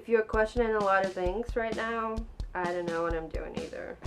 If you're questioning a lot of things right now, I don't know what I'm doing either.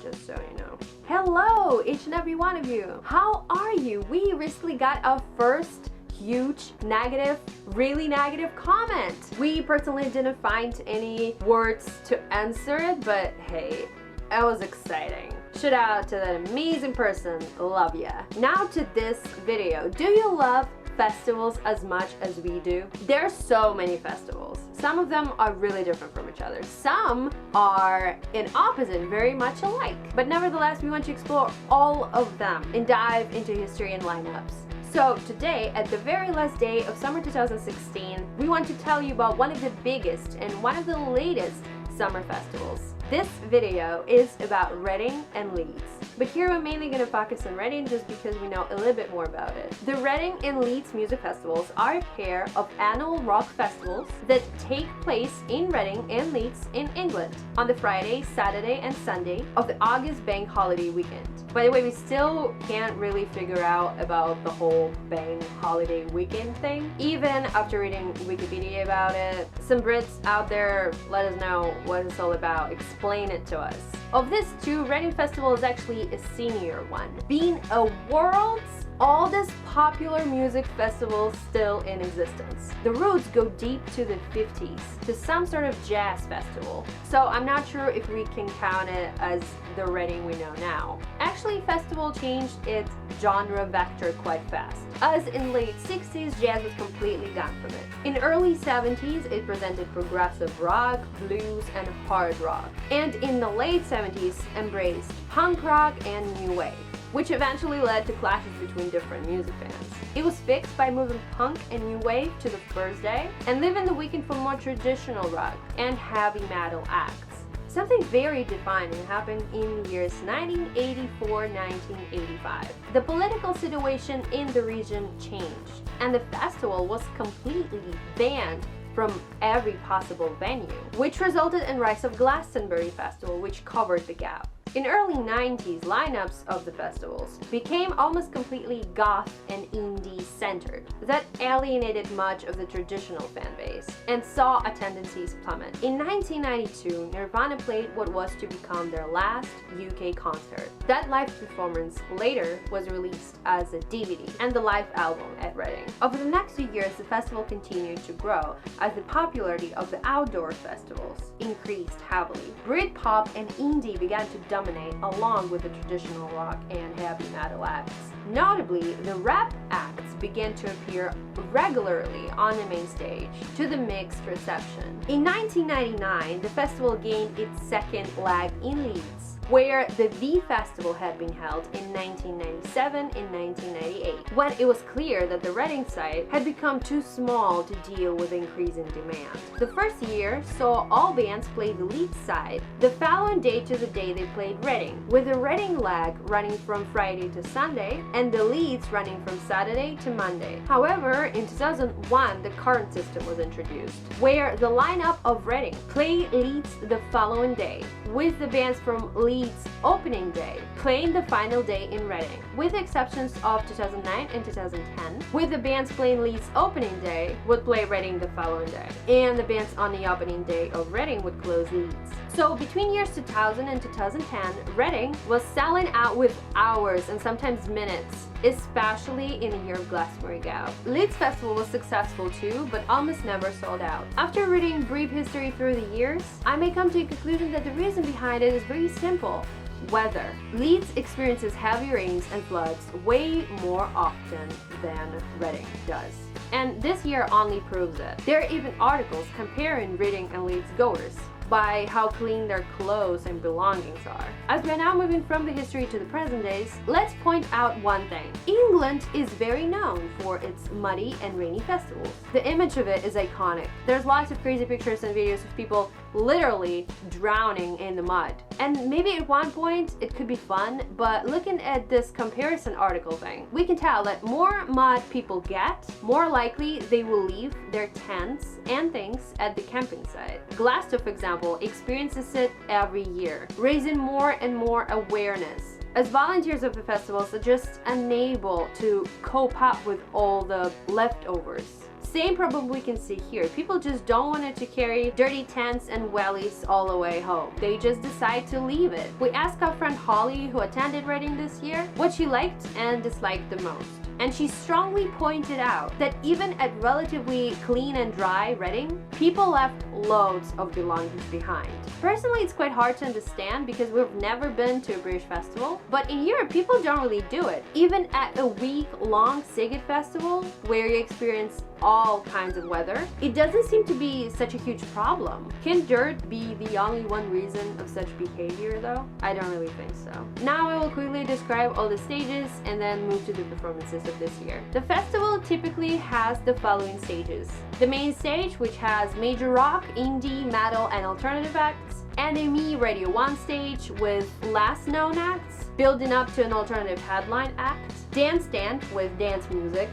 Just so you know. Hello, each and every one of you. How are you? We recently got our first huge negative, really negative comment. We personally didn't find any words to answer it, but hey, it was exciting. Shout out to that amazing person. Love ya. Now to this video. Do you love festivals as much as we do? There's so many festivals. Some of them are really different from each other. Some are in opposite, very much alike. But nevertheless, we want to explore all of them and dive into history and lineups. So today, at the very last day of summer 2016, we want to tell you about one of the biggest and one of the latest summer festivals. This video is about Reading and Leeds. But here we're mainly going to focus on Reading just because we know a little bit more about it. The Reading and Leeds music festivals are a pair of annual rock festivals that take place in Reading and Leeds in England on the Friday, Saturday and Sunday of the August bank holiday weekend. By the way, we still can't really figure out about the whole bank holiday weekend thing, even after reading Wikipedia about it. Some Brits out there, let us know what it's all about. Explain it to us. Of these two, Reading Festival is actually a senior one, being a world's oldest popular music festival still in existence. The roots go deep to the 50s, to some sort of jazz festival. So I'm not sure if we can count it as the Reading we know now. Actually, festival changed its genre vector quite fast. As in late 60s, jazz was completely gone from it. In early 70s, it presented progressive rock, blues, and hard rock. And in the late 70s, embraced punk rock and new wave, which eventually led to clashes between different music fans. It was fixed by moving punk and new wave to the first day and leaving the weekend for more traditional rock and heavy metal acts. Something very defining happened in the years 1984-1985. The political situation in the region changed, and the festival was completely banned from every possible venue, which resulted in the rise of Glastonbury Festival, which covered the gap. In early 90s, lineups of the festivals became almost completely goth and indie centered. That alienated much of the traditional fan base and saw attendances plummet. In 1992, Nirvana played what was to become their last UK concert. That live performance later was released as a DVD and the live album at Reading. Over the next few years, the festival continued to grow as the popularity of the outdoor festivals increased heavily. Britpop and indie began to dominate along with the traditional rock and heavy metal acts. Notably, the rap acts began to appear regularly on the main stage, to the mixed reception. In 1999, the festival gained its second leg in Leeds, where the V Festival had been held in 1997 and 1998, when it was clear that the Reading site had become too small to deal with increasing demand. The first year saw all bands play the Leeds side the following day to the day they played Reading, with the Reading leg running from Friday to Sunday and the Leeds running from Saturday to Monday. However, in 2001, the current system was introduced, where the lineup of Reading played Leeds the following day, with the bands from Leeds opening day playing the final day in Reading, with the exceptions of 2009 and 2010, with the bands playing Leeds opening day would play Reading the following day, and the bands on the opening day of Reading would close Leeds. So between years 2000 and 2010, Reading was selling out with hours and sometimes minutes, especially in the year of Glastonbury Gap. Leeds Festival was successful too, but almost never sold out. After reading brief history through the years, I may come to a conclusion that the reason behind it is very simple. Weather. Leeds experiences heavy rains and floods way more often than Reading does. And this year only proves it. There are even articles comparing Reading and Leeds goers by how clean their clothes and belongings are. As we're now moving from the history to the present days, let's point out one thing. England is very known for its muddy and rainy festivals. The image of it is iconic. There's lots of crazy pictures and videos of people literally drowning in the mud. And maybe at one point it could be fun, but looking at this comparison article thing, we can tell that more mud people get, more likely they will leave their tents and things at the camping site. Glasgow, for example, experiences it every year, raising more and more awareness, as volunteers of the festivals are just unable to cope up with all the leftovers. Same problem we can see here. People just don't want to carry dirty tents and wellies all the way home. They just decide to leave it. We asked our friend Holly, who attended Reading this year, what she liked and disliked the most. And she strongly pointed out that even at relatively clean and dry Reading, people left loads of belongings behind. Personally, it's quite hard to understand because we've never been to a British festival, but in Europe, people don't really do it. Even at a week-long Sziget festival, where you experience all kinds of weather, it doesn't seem to be such a huge problem. Can dirt be the only one reason of such behavior though? I don't really think so. Now I will quickly describe all the stages and then move to the performances of this year. The festival typically has the following stages. The main stage, which has major rock, indie, metal and alternative acts. NME Radio 1 stage with less known acts, building up to an alternative headline act. Dance Stand with dance music,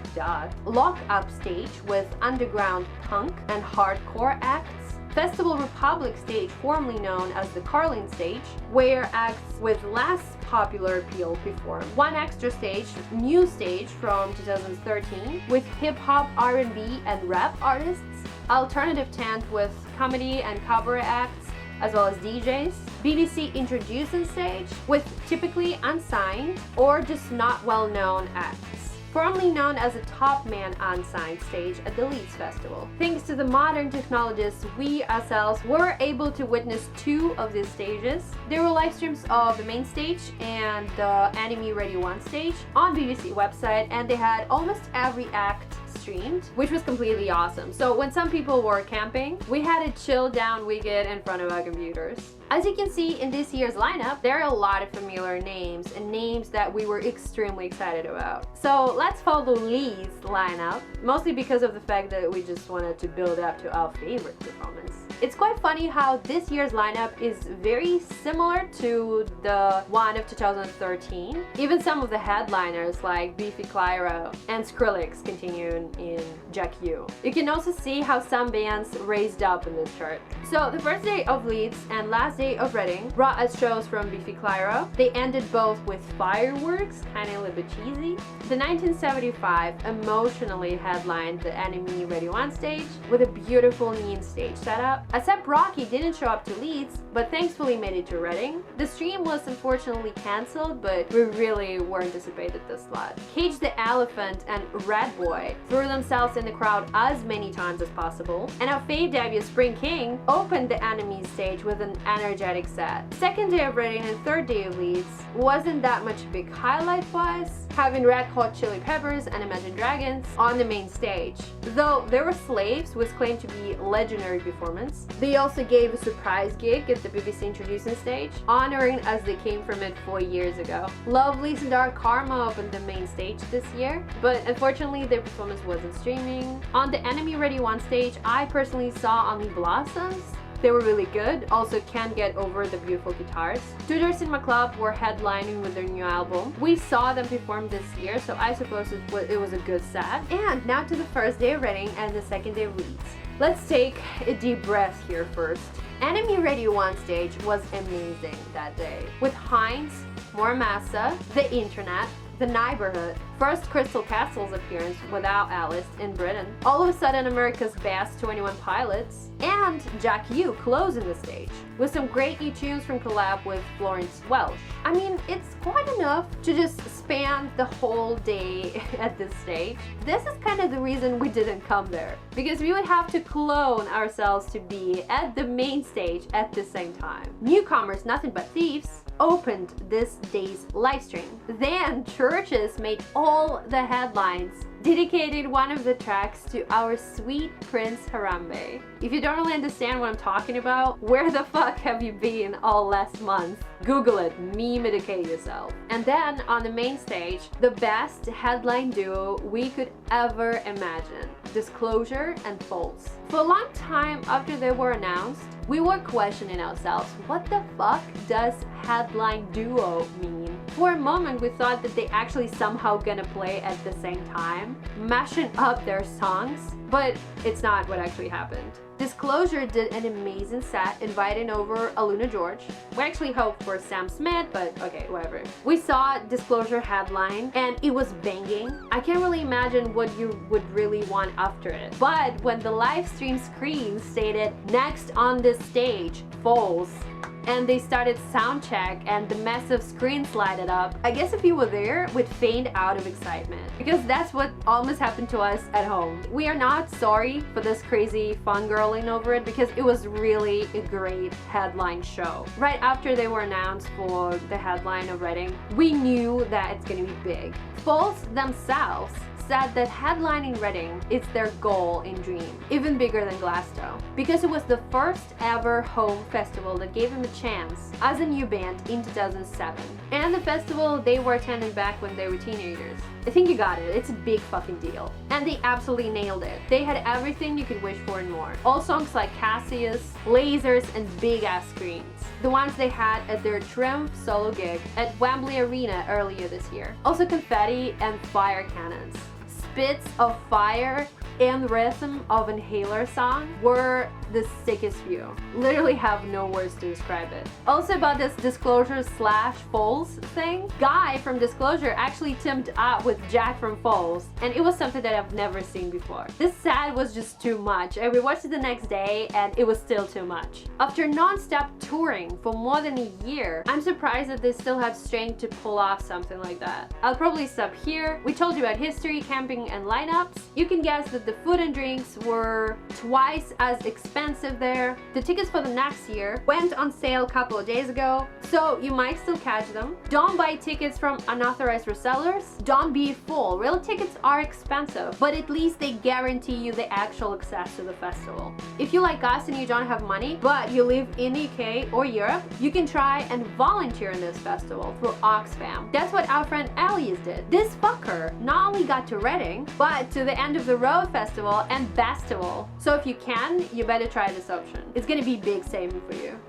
Lock Up stage with underground punk and hardcore acts. Festival Republic stage, formerly known as the Carling stage, where acts with less popular appeal perform. One extra stage, new stage from 2013, with hip-hop, R&B and rap artists. Alternative tent with comedy and cabaret acts, as well as DJs. BBC Introducing stage with typically unsigned or just not well-known acts. Formerly known as a Top Man unsigned stage at the Leeds Festival. Thanks to the modern technologies, we ourselves were able to witness 2 of these stages. There were live streams of the main stage and the Anime Radio 1 stage on BBC website, and they had almost every act streamed, which was completely awesome. So when some people were camping, we had a chill down weekend in front of our computers. As you can see in this year's lineup, there are a lot of familiar names and names that we were extremely excited about. So let's follow Lee's lineup, mostly because of the fact that we just wanted to build up to our favorite performance. It's quite funny how this year's lineup is very similar to the one of 2013. Even some of the headliners like Biffy Clyro and Skrillex continuing in Jack U. You can also see how some bands raised up in this chart. So the first day of Leeds and last day of Reading brought us shows from Biffy Clyro. They ended both with fireworks, kinda a little bit cheesy. The 1975 emotionally headlined the Anime Radio 1 stage with a beautiful neon stage setup. ASAP Rocky didn't show up to Leeds, but thankfully made it to Reading. The stream was unfortunately cancelled, but we really were anticipated this slot. Cage the Elephant and Red Boy threw themselves in the crowd as many times as possible, and our fave debut Spring King opened the Anime stage with an energetic set. Second day of Reading and third day of Leeds wasn't that much big highlight-wise, having Red Hot Chili Peppers and Imagine Dragons on the main stage. Though There Were Slaves was claimed to be a legendary performance, they also gave a surprise gig at the BBC Introducing stage, honoring as they came from it 4 years ago. Lovelyz and Dark Karma opened the main stage this year, but unfortunately their performance wasn't streaming. On the Anime Radio 1 stage, I personally saw only Blossoms. They were really good, also Can't Get Over the Beautiful Guitars. Tudor Cinema Club were headlining with their new album. We saw them perform this year, so I suppose it was a good set. And now to the first day of Reading and the second day of Leeds. Let's take a deep breath here first. Anime Radio 1 stage was amazing that day, with Heinz, More Massa, The Internet, The Neighborhood, first Crystal Castle's appearance without Alice in Britain, all of a sudden America's Best 21 Pilots, and Jack U closing the stage, with some great new tunes from collab with Florence Welch. I mean, it's quite enough to just span the whole day at this stage. This is kind of the reason we didn't come there, because we would have to clone ourselves to be at the main stage at the same time. Newcomers Nothing But Thieves opened this day's livestream. Then Churches made all the headlines, dedicated one of the tracks to our sweet Prince Harambe. If you don't really understand what I'm talking about, where the fuck have you been all last month? Google it, meme educate yourself. And then on the main stage, the best headline duo we could ever imagine, Disclosure and False. For a long time after they were announced, we were questioning ourselves, what the fuck does headline duo mean? For a moment we thought that they actually somehow gonna play at the same time, mashing up their songs, but it's not what actually happened. Disclosure did an amazing set, inviting over Aluna George. We actually hoped for Sam Smith, but okay, whatever. We saw Disclosure headline and it was banging. I can't really imagine what you would really want after it. But when the live stream screen stated next on this stage, Foals, and they started sound check and the massive screen slided up, I guess if you were there, we'd faint out of excitement. Because that's what almost happened to us at home. We are not sorry for this crazy fangirling over it because it was really a great headline show. Right after they were announced for the headline of Reading, we knew that it's gonna be big. Foals themselves said that headlining Reading is their goal and dream, even bigger than Glasgow, because it was the first ever home festival that gave them a chance as a new band in 2007. And the festival they were attending back when they were teenagers. I think you got it, it's a big fucking deal. And they absolutely nailed it. They had everything you could wish for and more. All songs like Cassius, lasers, and big ass screens. The ones they had at their Triumph solo gig at Wembley Arena earlier this year. Also confetti and fire cannons. Spits of fire and rhythm of Inhaler song were the sickest view. Literally have no words to describe it. Also about this Disclosure / Foals thing, Guy from Disclosure actually teamed up with Jack from Foals, and it was something that I've never seen before. This set was just too much. I rewatched it the next day and it was still too much. After non-stop touring for more than a year, I'm surprised that they still have strength to pull off something like that. I'll probably stop here. We told you about history, camping, and lineups. You can guess that the food and drinks were twice as expensive there. The tickets for the next year went on sale a couple of days ago, so you might still catch them. Don't buy tickets from unauthorized resellers. Don't be a fool. Real tickets are expensive, but at least they guarantee you the actual access to the festival. If you like us and you don't have money, but you live in the UK or Europe, you can try and volunteer in this festival through Oxfam. That's what our friend Elias did. This fucker not only got to Reading, but to the End of the Road Festival and Festival. So if you can, you better try this option. It's gonna be big saving for you.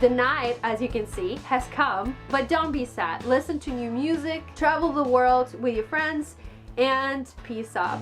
The night, as you can see, has come, but don't be sad. Listen to new music, travel the world with your friends, and peace up.